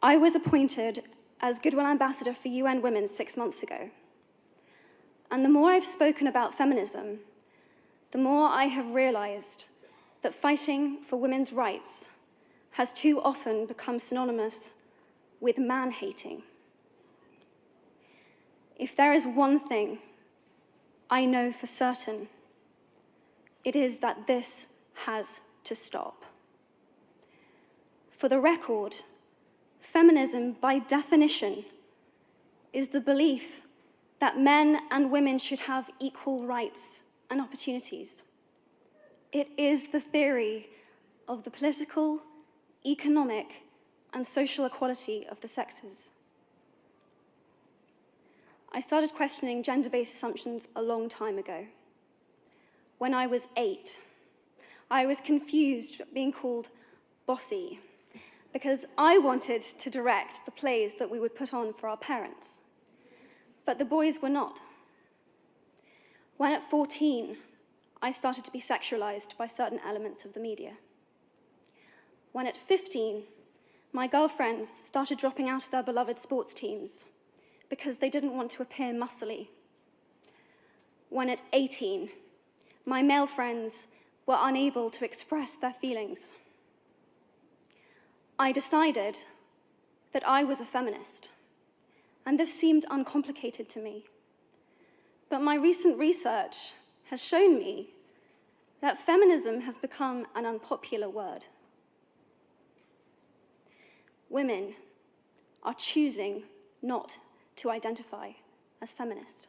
I was appointed as Goodwill Ambassador for UN Women 6 months ago. And the more I've spoken about feminism, the more I have realized that fighting for women's rights has too often become synonymous with man-hating. If there is one thing I know for certain, it is that this has to stop. For the record, feminism, by definition, is the belief that men and women should have equal rights and opportunities. It is the theory of the political, economic, and social equality of the sexes. I started questioning gender-based assumptions a long time ago. When I was 8, I was confused being called bossy because I wanted to direct the plays that we would put on for our parents, but the boys were not. When at 14, I started to be sexualized by certain elements of the media. When at 15, my girlfriends started dropping out of their beloved sports teams because they didn't want to appear muscly. When at 18, my male friends were unable to express their feelings. I decided that I was a feminist, and this seemed uncomplicated to me. But my recent research has shown me that feminism has become an unpopular word. Women are choosing not to identify as feminist.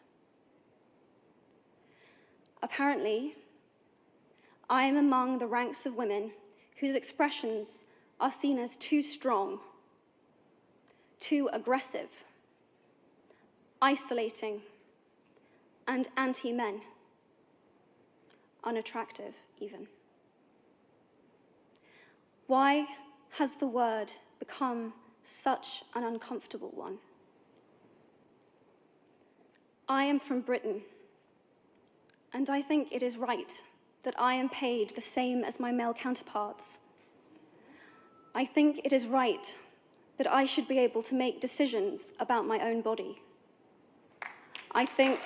Apparently, I am among the ranks of women whose expressions are seen as too strong, too aggressive, isolating, and anti-men, unattractive even. Why has the word become such an uncomfortable one? I am from Britain, and I think it is right that I am paid the same as my male counterparts. I think it is right that I should be able to make decisions about my own body. I think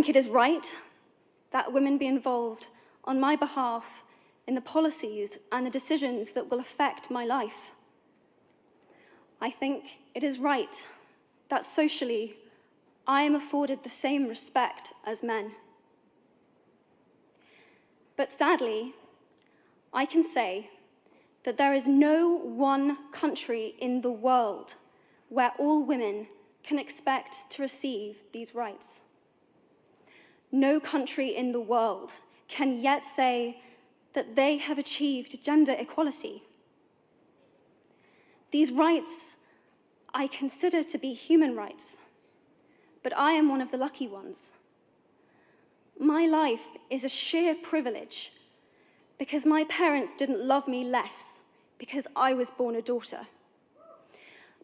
it is right that women be involved on my behalf in the policies and the decisions that will affect my life. I think it is right that socially I am afforded the same respect as men. But sadly, I can say that there is no one country in the world where all women can expect to receive these rights. No country in the world can yet say that they have achieved gender equality. These rights I consider to be human rights, but I am one of the lucky ones. My life is a sheer privilege because my parents didn't love me less because I was born a daughter.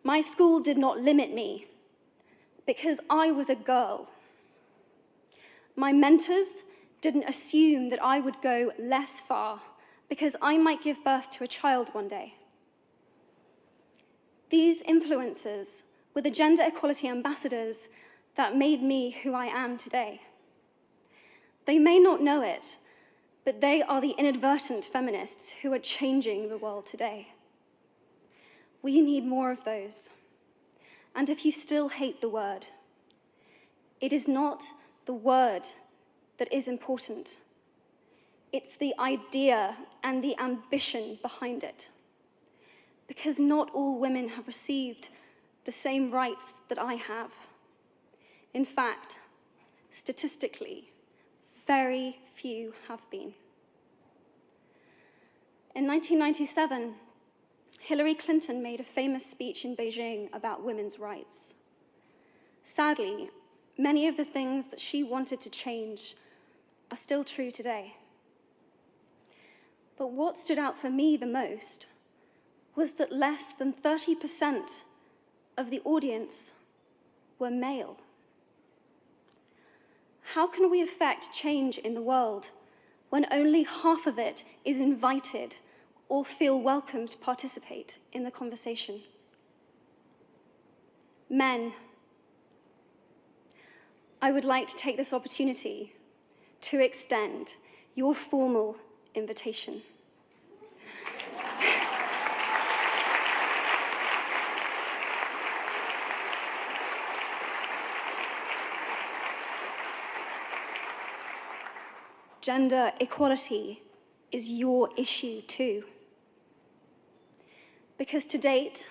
My school did not limit me because I was a girl. My mentors didn't assume that I would go less far because I might give birth to a child one day. These influences were the gender equality ambassadors that made me who I am today. They may not know it, but they are the inadvertent feminists who are changing the world today. We need more of those. And if you still hate the word, it is not the word that is important. It's the idea and the ambition behind it. Because not all women have received the same rights that I have. In fact, statistically, very few have been. In 1997, Hillary Clinton made a famous speech in Beijing about women's rights. Sadly, many of the things that she wanted to change are still true today. But what stood out for me the most was that less than 30% of the audience were male. How can we affect change in the world when only half of it is invited or feel welcome to participate in the conversation? Men, I would like to take this opportunity to extend your formal invitation. Gender equality is your issue too. Because to date,